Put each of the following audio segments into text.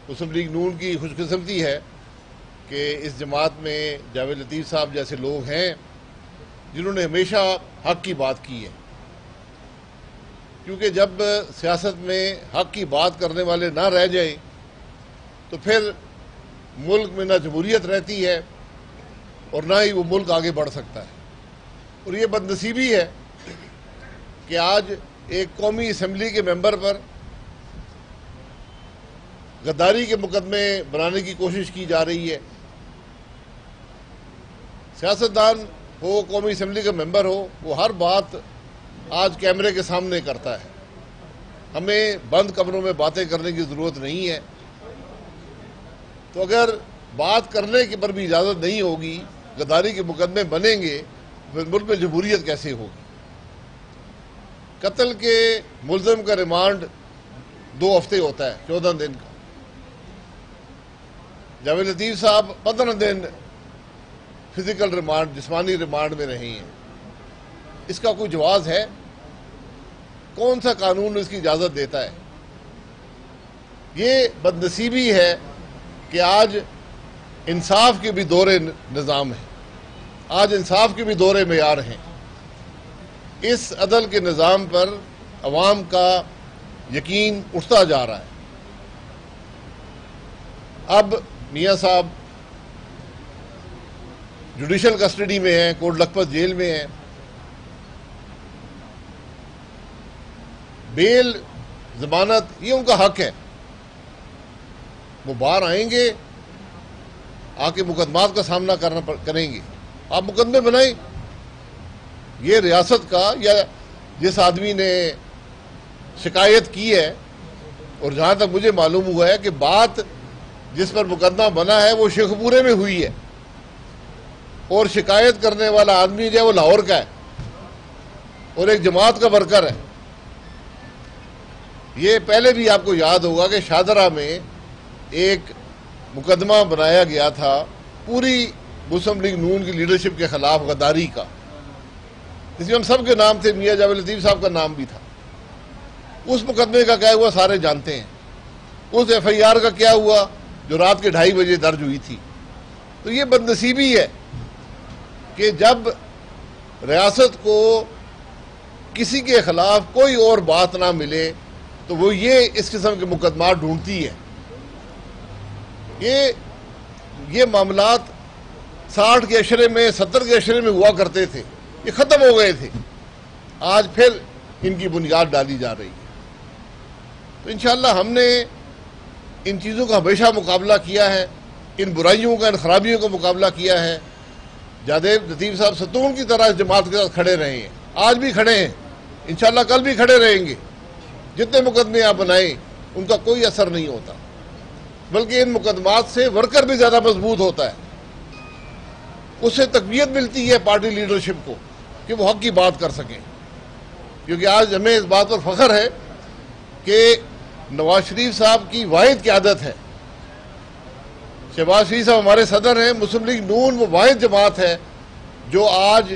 مسلم league نون کی خوش قسمتی ہے کہ اس جماعت میں جاوید لطیف صاحب جیسے لوگ ہیں جنہوں نے ہمیشہ حق کی بات کی ہے، کیونکہ جب سیاست میں حق کی بات کرنے والے نہ رہ جائیں تو پھر ملک میں نہ جمہوریت رہتی ہے اور نہ ہی وہ ملک آگے بڑھ سکتا ہے۔ اور یہ بدنصیبی ہے کہ آج ایک قومی اسمبلی کے ممبر پر غداری کے مقدمے بنانے کی کوشش کی جا رہی ہے۔ سیاستدان ہو، قومی اسمبلی کا ممبر ہو، وہ ہر بات آج کیمرے کے سامنے کرتا ہے۔ ہمیں بند کمروں میں باتیں کرنے کی ضرورت نہیں ہے۔ تو اگر بات کرنے کے پر بھی اجازت نہیں ہوگی، غداری کے مقدمے بنیں گے، پھر ملک میں جمہوریت کیسے ہوگی؟ قتل کے ملزم کا ریمانڈ 2 ہفتے ہوتا ہے، 14 دن کا۔ جاوید لطیف صاحب 15 دن فزیکل ریمانڈ، جسمانی ریمانڈ میں رہے ہیں۔ اس کا کوئی جواز ہے؟ کون سا قانون اس کی اجازت دیتا ہے؟ یہ بدنصیبی ہے کہ آج انصاف کے بھی دور نظام ہے، آج انصاف کے بھی دور معیار ہیں۔ اس عدل کے نظام پر عوام کا یقین اٹھتا جا رہا ہے۔ اب میاں صاحب جوڈیشل کسٹڈی میں ہیں، کوٹ لکھپت جیل میں ہیں۔ بیل، ضمانت، یہ ان کا حق ہے۔ وہ باہر آئیں گے، آ کے مقدمات کا سامنا کریں گے۔ آپ مقدمے بنائیں۔ یہ ریاست کا یا جس آدمی نے شکایت کی ہے، اور جہاں تک مجھے معلوم ہوا ہے کہ بات جس پر مقدمہ بنا ہے وہ شیخ پورے میں ہوئی ہے، اور شکایت کرنے والا آدمی جو ہے وہ لاہور کا ہے اور ایک جماعت کا ورکر ہے۔ یہ پہلے بھی آپ کو یاد ہوگا کہ شاہدرہ میں ایک مقدمہ بنایا گیا تھا پوری مسلم لیگ نون کی لیڈرشپ کے خلاف، غداری کا، جس میں ہم سب کے نام تھے، میاں جاوید لطیف صاحب کا نام بھی تھا۔ اس مقدمے کا کیا ہوا سارے جانتے ہیں۔ اس ایف آئی آر کا کیا ہوا جو رات کے 2:30 بجے درج ہوئی تھی۔ تو یہ بدنصیبی ہے کہ جب ریاست کو کسی کے خلاف کوئی اور بات نہ ملے تو وہ یہ اس قسم کے مقدمات ڈھونڈتی ہے۔ یہ معاملات 60 کے عشرے میں، 70 کے عشرے میں ہوا کرتے تھے، یہ ختم ہو گئے تھے۔ آج پھر ان کی بنیاد ڈالی جا رہی ہے۔ تو انشاءاللہ ہم نے ان چیزوں کا ہمیشہ مقابلہ کیا ہے، ان برائیوں کا، ان خرابیوں کا مقابلہ کیا ہے۔ جاوید لطیف صاحب ستون کی طرح اس جماعت کے ساتھ کھڑے رہے ہیں، آج بھی کھڑے ہیں، انشاءاللہ کل بھی کھڑے رہیں گے۔ جتنے مقدمے آپ بنائیں ان کا کوئی اثر نہیں ہوتا، بلکہ ان مقدمات سے ورکر بھی زیادہ مضبوط ہوتا ہے۔ اس سے تقویت ملتی ہے پارٹی لیڈرشپ کو کہ وہ حق کی بات کر سکیں۔ کیونکہ آج ہمیں اس بات پر فخر ہے کہ نواز شریف صاحب کی واحد قیادت ہے۔ شہباز شریف صاحب ہمارے صدر ہیں، مسلم لیگ نون وہ واحد جماعت ہے جو آج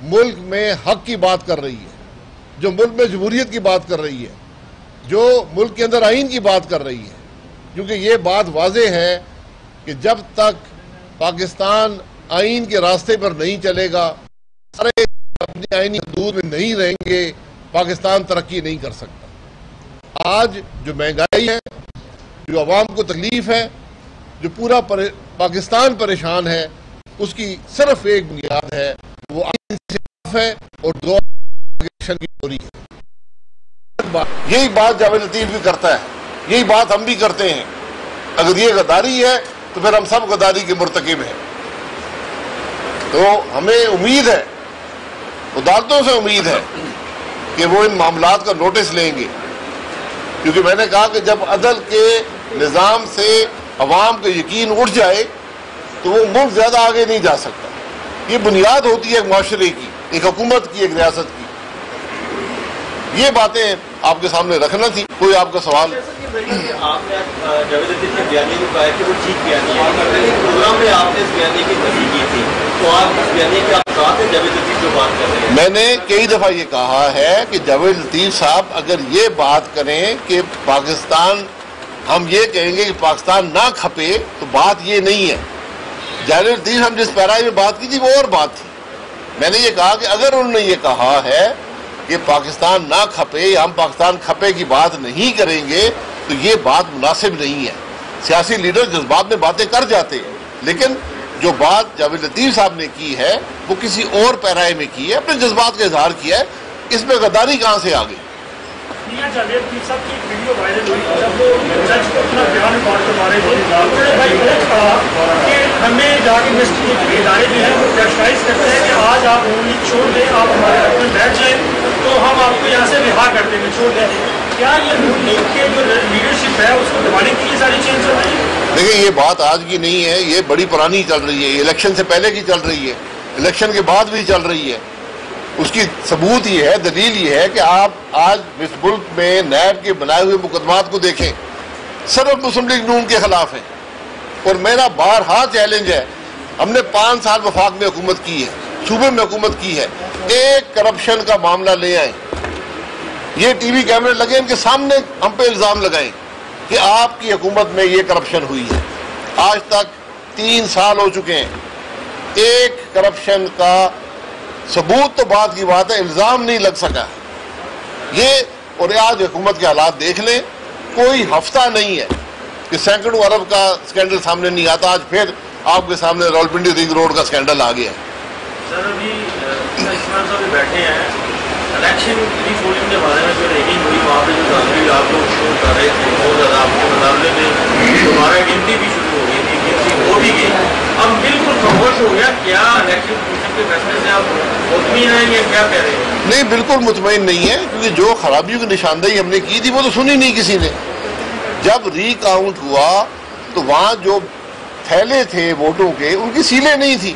ملک میں حق کی بات کر رہی ہے، جو ملک میں جمہوریت کی بات کر رہی ہے، جو ملک کے اندر آئین کی بات کر رہی ہے۔ کیونکہ یہ بات واضح ہے کہ جب تک پاکستان آئین کے راستے پر نہیں چلے گا، سارے اپنی آئینی حدود میں نہیں رہیں گے، پاکستان ترقی نہیں کر سکتا۔ آج جو مہنگائی ہے، جو عوام کو تکلیف ہے، جو پورا پاکستان پریشان ہے، اس کی صرف ایک بنیاد ہے، وہ آئین سے خلاف ہے اور دو ایکشن کی چوری ہے۔ یہی بات جاوید لطیف بھی کرتا ہے، یہی بات ہم بھی کرتے ہیں۔ اگر یہ غداری ہے تو پھر ہم سب غداری کے مرتکب ہیں۔ تو ہمیں امید ہے، عدالتوں سے امید ہے کہ وہ ان معاملات کا نوٹس لیں گے، کیونکہ میں نے کہا کہ جب عدل کے نظام سے عوام کا یقین اٹھ جائے تو وہ ملک زیادہ آگے نہیں جا سکتا۔ یہ بنیاد ہوتی ہے ایک معاشرے کی، ایک حکومت کی، ایک ریاست کی۔ یہ باتیں آپ کے سامنے رکھنا تھی۔ کوئی آپ کا سوال؟ آپ نے جاوید لطیف کے بیانیے کو کہا کہ وہ ٹھیک بیانیے ہے، پروگرام میں آپ نے اس بیانیے کی تصدیق کی تھی، تو آپ اس بیانیے کے آپ ساتھ ہیں جاوید لطیف جو بات کر رہے ہیں؟ میں نے کئی دفعہ یہ کہا ہے کہ جاوید لطیف صاحب اگر یہ بات کریں کہ پاکستان ہم یہ کہیں گے کہ پاکستان نہ کھپے تو بات یہ نہیں ہے. جلال الدین ہم جس پیرائی میں بات کی تھی وہ اور بات تھی. میں نے یہ کہا کہ اگر انہوں نے یہ کہا ہے کہ پاکستان نہ کھپے یا ہم پاکستان کھپے کی بات نہیں کریں گے تو یہ بات مناسب نہیں ہے. سیاسی لیڈر جذبات میں باتیں کر جاتے ہیں، لیکن جو بات جاوید لطیف صاحب نے کی ہے وہ کسی اور پیرائی میں کی ہے، اپنے جذبات کا اظہار کیا ہے. اس میں غداری کہاں سے آ گئی؟ جاوید لطیف صاحب کی ویڈیو وائرل ہوئی جب وہ جج کو اپنا بیان ریکارڈ کروا رہے تھے، انہوں نے بھائی یہ کہا کہ ہمیں جا کے انویسٹیگیٹ ادارے جو ہیں وہ پریشرائز کرتے ہیں کہ آج آپ نون لیگ چھوڑ دیں، آپ ہمارے حق میں بیٹھ جائیں تو ہم آپ کو یہاں سے رہا کر دیں گے، چھوڑ دیں. کیا یہ نون لیگ کے جو لیڈرشپ ہے اس کو دبانے کے لیے ساری چینج چل رہی ہے؟ دیکھیں، یہ بات آج کی نہیں ہے، یہ بڑی پرانی چل رہی ہے. یہ الیکشن سے پہلے کی چل رہی ہے، الیکشن کے بعد بھی چل رہی ہے. اس کی ثبوت یہ ہے، دلیل یہ ہے کہ آپ آج اس ملک میں نیب کے بنائے ہوئے مقدمات کو دیکھیں، صرف مسلم لیگ نون کے خلاف ہیں. اور میرا بارہا چیلنج ہے، ہم نے 5 سال وفاق میں حکومت کی ہے، صوبے میں حکومت کی ہے، ایک کرپشن کا معاملہ لے آئیں. یہ ٹی وی کیمرے لگے، ان کے سامنے ہم پہ الزام لگائیں کہ آپ کی حکومت میں یہ کرپشن ہوئی ہے. آج تک 3 سال ہو چکے ہیں، ایک کرپشن کا ثبوت تو بات کی بات ہے، الزام نہیں لگ سکا. یہ اور آج حکومت کے حالات دیکھ لیں، کوئی ہفتہ نہیں ہے کہ سینکڑوں ارب کا سکینڈل سامنے نہیں آتا. آج پھر آپ کے سامنے راولپنڈی رنگ روڈ کا سکینڈل آ گیا. سر ابھی عثمان صاحب بیٹھے ہیں، الیکشن ری پولنگ کے بارے میں جو ریٹنگ ہوئی وہاں پہ جو تصویر آپ لوگ شروع کر رہے تھے بہت زیادہ آپ کے مقابلے میں دوبارہ گنتی بھی شروع ہو گئی تھی، گنتی ہو بھی گئی، اب بالکل خاموش ہو گیا. کیا الیکشن کمیشن کے فیصلے سے آپ مطمئن ہیں یا کیا کہہ رہے ہیں؟ نہیں، بالکل مطمئن نہیں ہے، کیونکہ جو خرابیوں کی نشاندہی ہم نے کی تھی وہ تو سنی نہیں کسی نے. جب ری کاؤنٹ ہوا تو وہاں جو تھیلے تھے ووٹوں کے ان کی سیلیں نہیں تھی.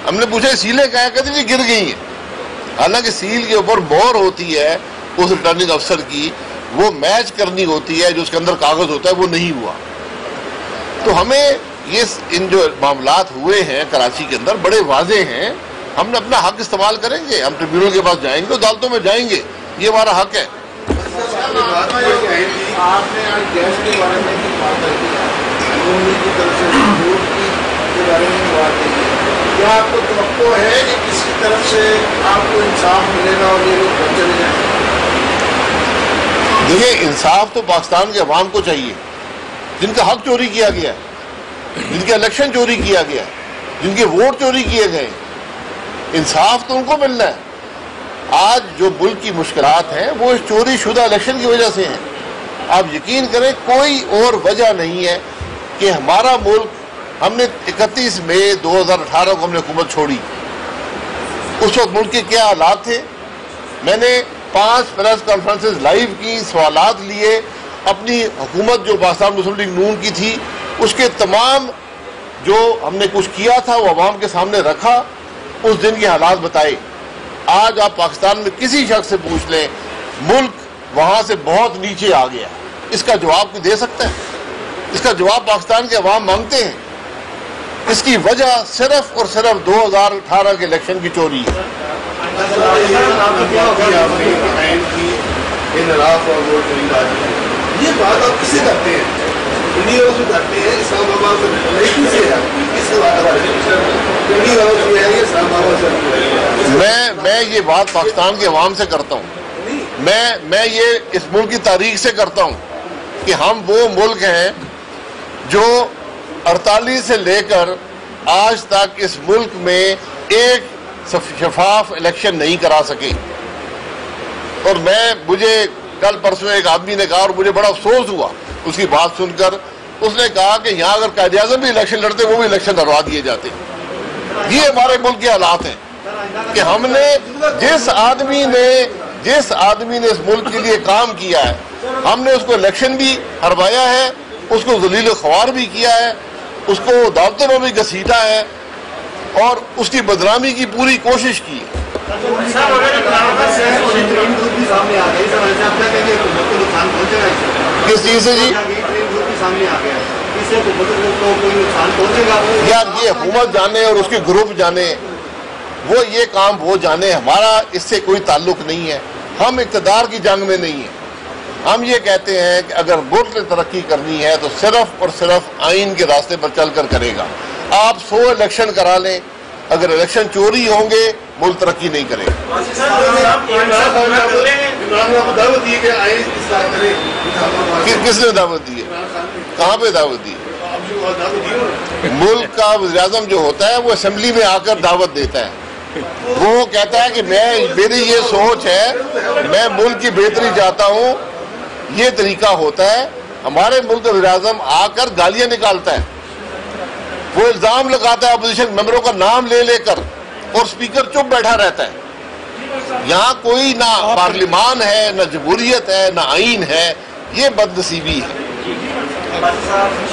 ہم نے پوچھا سیلیں کہا، کہتے جی گر گئی ہیں. حالانکہ سیل کے اوپر مہر ہوتی ہے اس ریٹرننگ افسر کی، وہ میچ کرنی ہوتی ہے، جو اس کے اندر کاغذ ہوتا ہے وہ نہیں ہوا. تو ہمیں یہ ان جو معاملات ہوئے ہیں کراچی کے اندر بڑے واضح ہیں. ہم نے اپنا حق استعمال کریں گے، ہم ٹریبیونل کے پاس جائیں گے، عدالتوں میں جائیں گے، یہ ہمارا حق ہے. آپ نے آج گیس کے بارے میں کی طرف سے کے بارے میں بات کی، کیا آپ کو توقع ہے کہ کس کی طرف سے آپ کو انصاف ملے گا اور یہ لوگ گھر چلے جائیں؟ دیکھیں، انصاف تو پاکستان کے عوام کو چاہیے، جن کا حق چوری کیا گیا ہے، جن کے الیکشن چوری کیا گیا ہے، جن کے ووٹ چوری کیے گئے. انصاف تو ان کو ملنا ہے. آج جو ملک کی مشکلات ہیں وہ اس چوری شدہ الیکشن کی وجہ سے ہیں. آپ یقین کریں کوئی اور وجہ نہیں ہے کہ ہمارا ملک، ہم نے 31 مئی 2018 کو ہم نے حکومت چھوڑی. اس وقت ملک کے کیا حالات تھے؟ میں نے 5 پریس کانفرنسز لائیو کی، سوالات لیے، اپنی حکومت جو پاکستان مسلم لیگ نون کی تھی اس کے تمام جو ہم نے کچھ کیا تھا وہ عوام کے سامنے رکھا، اس دن کے حالات بتائے. آج آپ پاکستان میں کسی شخص سے پوچھ لیں، ملک وہاں سے بہت نیچے آ گیا. اس کا جواب کوئی دے سکتا ہے؟ اس کا جواب پاکستان کے عوام مانگتے ہیں. اس کی وجہ صرف اور صرف 2018 کے الیکشن کی چوری ہے. یہ بات آپ کس سے کرتے ہیں؟ انڈیا والوں سے کرتے ہیں، اسلام آباد سے کس سے میں یہ بات پاکستان کے عوام سے کرتا ہوں. میں یہ اس ملک کی تاریخ سے کرتا ہوں کہ ہم وہ ملک ہیں جو 48 سے لے کر آج تک اس ملک میں ایک شفاف الیکشن نہیں کرا سکے. اور مجھے کل پرسوں ایک آدمی نے کہا اور مجھے بڑا افسوس ہوا اس کی بات سن کر. اس نے کہا کہ یہاں اگر قائد اعظم بھی الیکشن لڑتے وہ بھی الیکشن لڑوا دیے جاتے. یہ ہمارے ملک کے حالات ہیں کہ ہم نے جس آدمی نے اس ملک کے لیے کام کیا ہے، ہم نے اس کو الیکشن بھی ہروایا ہے، اس کو ذلیل و خوار بھی کیا ہے، اس کو عدالتوں میں بھی گھسیٹا ہے اور اس کی بدنامی کی پوری کوشش کی ہے. کس چیز سے جی؟ یار یہ حکومت جانے اور اس کے گروپ جانے، وہ یہ کام وہ جانے، ہمارا اس سے کوئی تعلق نہیں ہے. ہم اقتدار کی جنگ میں نہیں ہیں، ہم یہ کہتے ہیں کہ اگر ملک نے ترقی کرنی ہے تو صرف اور صرف آئین کے راستے پر چل کر کرے گا. آپ 100 الیکشن کرا لیں، اگر الیکشن چوری ہوں گے ملک ترقی نہیں کرے گا. کس نے دعوت دی ہے؟ کہاں پہ دعوت دی ہے؟ ملک کا وزیر اعظم جو ہوتا ہے وہ اسمبلی میں آ کر دعوت دیتا ہے. وہ کہتا ہے کہ میری یہ سوچ ہے، میں ملک کی بہتری چاہتا ہوں، یہ طریقہ ہوتا ہے. ہمارے ملک کا وزیر اعظم آ کر گالیاں نکالتا ہے، وہ الزام لگاتا ہے اپوزیشن ممبروں کا نام لے لے کر، اور اسپیکر چپ بیٹھا رہتا ہے. یہاں کوئی نہ پارلیمان ہے، نہ جمہوریت ہے، نہ آئین ہے. یہ بد نصیبی ہے.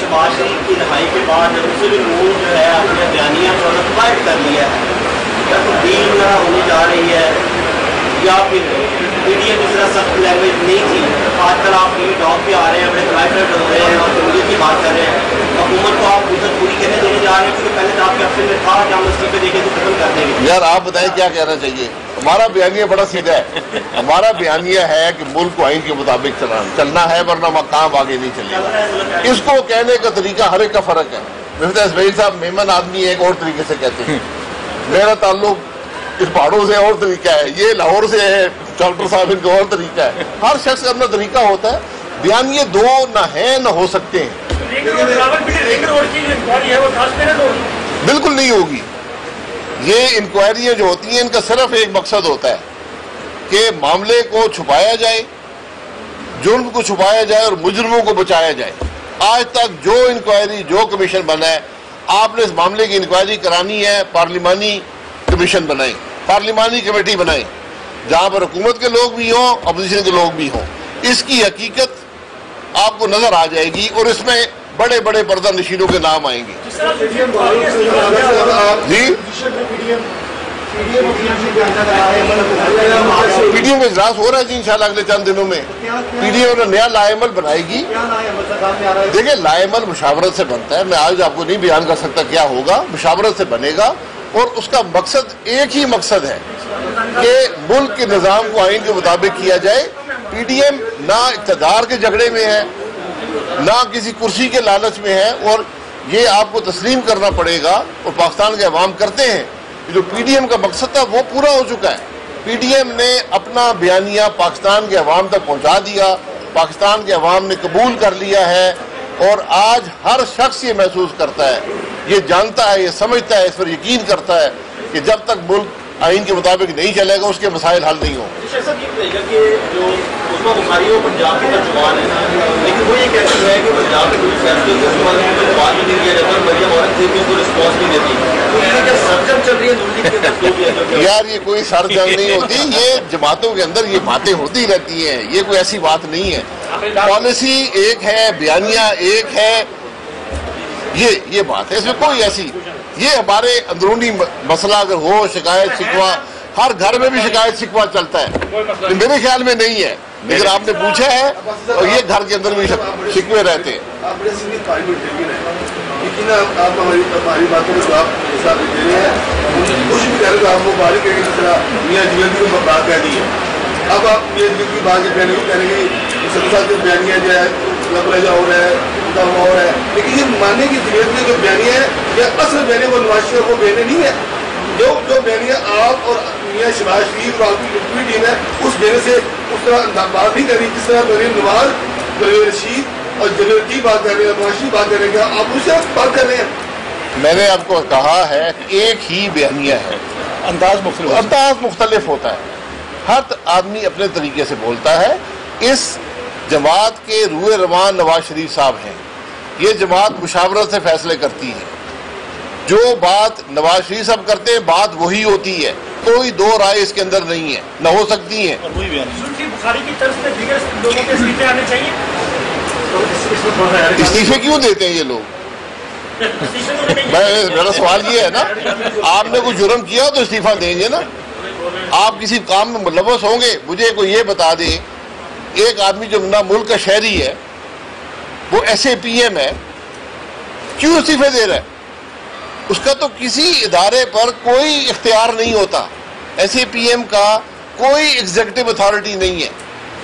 شہباز شریف کی رہائی کے بعد مسلم نور جو ہے اپنے بیانیہ کو فائٹ کر لیا ہے، یا تو ڈیل وغیرہ ہونے جا رہی ہے یا پھر میڈیا کی طرح سخت لینگویج نہیں تھی. آج کل آپ ٹی وی ٹاک پہ آ رہے ہیں، اپنے کلیکٹر کر رہے ہیں اور جمہوریت کی بات کر رہے ہیں. حکومت کو آپ عزت پوری کرنے دینے جا رہے ہیں کیونکہ پہلے تو آپ کے اپنے میں تھا کہ ہم اس پہ دیکھیں تو ختم کر دیں گے. یار آپ بتائیں کیا کہنا چاہیے؟ ہمارا بیانیہ بڑا سیدھا ہے. ہمارا بیانیہ ہے کہ ملک کو آئین کے مطابق چلنا ہے، ورنہ کام آگے نہیں چلے گا. اس کو کہنے کا طریقہ ہر ایک کا فرق ہے. مفتیٰ اسماعیل صاحب میمن آدمی ایک اور طریقے سے کہتے ہیں، میرا تعلق اس پہاڑوں سے اور طریقہ ہے، یہ لاہور سے ہے، ڈاکٹر صاحب ان کا اور طریقہ ہے. ہر شخص کا اپنا طریقہ ہوتا ہے. بیانیے دو نہ ہیں نہ ہو سکتے ہیں. بالکل نہیں ہوگی. یہ انکوائریاں جو ہوتی ہیں ان کا صرف ایک مقصد ہوتا ہے کہ معاملے کو چھپایا جائے، جرم کو چھپایا جائے اور مجرموں کو بچایا جائے. آج تک جو انکوائری جو کمیشن بنا ہے، آپ نے اس معاملے کی انکوائری کرانی ہے، پارلیمانی کمیشن بنائیں، پارلیمانی کمیٹی بنائیں جہاں پر حکومت کے لوگ بھی ہوں، اپوزیشن کے لوگ بھی ہوں. اس کی حقیقت آپ کو نظر آ جائے گی اور اس میں بڑے بڑے پردہ نشینوں کے نام آئیں گے. جی پی ڈی ایم کا اجلاس ہو رہا ہے جی انشاءاللہ اگلے چند دنوں میں. پی ڈی ایم نیا لائحہ عمل بنائے گی. دیکھیں لائحہ عمل مشاورت سے بنتا ہے. میں آج آپ کو نہیں بیان کر سکتا کیا ہوگا. مشاورت سے بنے گا اور اس کا مقصد ایک ہی مقصد ہے کہ ملک کے نظام کو آئین کے مطابق کیا جائے. پی ڈی ایم نہ اقتدار کے جھگڑے میں ہے، نہ کسی کرسی کے لالچ میں ہے، اور یہ آپ کو تسلیم کرنا پڑے گا اور پاکستان کے عوام کرتے ہیں. جو پی ڈی ایم کا مقصد تھا وہ پورا ہو چکا ہے. پی ڈی ایم نے اپنا بیانیہ پاکستان کے عوام تک پہنچا دیا، پاکستان کے عوام نے قبول کر لیا ہے، اور آج ہر شخص یہ محسوس کرتا ہے، یہ جانتا ہے، یہ سمجھتا ہے، اس پر یقین کرتا ہے کہ جب تک ملک آئین کے مطابق نہیں چلے گا اس کے مسائل حل نہیں ہوں. کہ جو عثمان بخاری وہ پنجاب کے ترجمان ہے، لیکن وہ یہ کہتے ہیں کہ پنجاب کے کچھ فیصلے کو اس والے میں جواب بھی نہیں دیا جاتا اور مریم عورت تھی کہ ان کو رسپانس نہیں دیتی. تو یہ کیا سرجم چل رہی ہے نون لیگ کے اندر؟ یار یہ کوئی سر جنگ نہیں ہوتی. یہ جماعتوں کے اندر یہ باتیں ہوتی رہتی ہیں. یہ کوئی ایسی بات نہیں ہے. پالیسی ایک ہے، بیانیہ ایک ہے، یہ بات ہے. اس میں کوئی ایسی، یہ ہمارے اندرونی مسئلہ اگر ہو، شکایت شکوہ، ہر گھر میں بھی شکایت شکوہ چلتا ہے. میرے خیال میں نہیں ہے، لیکن آپ نے پوچھا ہے اور یہ گھر کے اندر بھی شکوے رہتے ہیں. لیکن آپ ہماری باتوں کو آپ دے رہے ہیں، کچھ بھی کہہ رہے آپ مبارک ہے کہ جس طرح میاں جویل کو بات کہہ دی ہے. اب آپ میاں جویل کی بات جو کہنے کی سب سے بیانیہ جو ہے لبرجہ ہو رہا ہے، ہو رہا ہے، لیکن یہ ماننے کی ضرورت میں جو بیانیہ ہے یہ اصل بیانیہ وہ نواز شریف وہ بیانیہ نہیں ہے. جو بیانیہ آپ اور میاں شہباز شریف اور آپ کی پوری ٹیم ہے اس بیانیہ سے اس طرح بات نہیں کر رہی جس طرح مریم نواز، پرویز رشید اور جلیل کی بات کر رہے ہیں، نواز شریف بات کر رہے ہیں. آپ اس سے بات کر رہے ہیں. میں نے آپ کو کہا ہے کہ ایک ہی بیانیہ ہے، انداز مختلف ہوتا ہے. ہر آدمی اپنے طریقے سے بولتا ہے. اس جماعت کے روح رواں نواز شریف صاحب ہیں. یہ جماعت مشاورت سے فیصلے کرتی ہے. جو بات نواز شریف صاحب کرتے ہیں بات وہی ہوتی ہے. کوئی دو رائے اس کے اندر نہیں ہے، نہ ہو سکتی ہیں. استعفے کیوں دیتے ہیں یہ لوگ؟ میرا سوال یہ ہے نا، آپ نے کوئی جرم کیا تو استعفیٰ دیں گے نا. آپ کسی کام میں ملوث ہوں گے. مجھے کوئی یہ بتا دے، ایک آدمی جو نہ ملک کا شہری ہے، وہ ایس اے پی ایم ہے، کیوں استعفے دے رہا ہے؟ اس کا تو کسی ادارے پر کوئی اختیار نہیں ہوتا. ایس اے پی ایم کا کوئی ایگزیکٹو اتھارٹی نہیں ہے.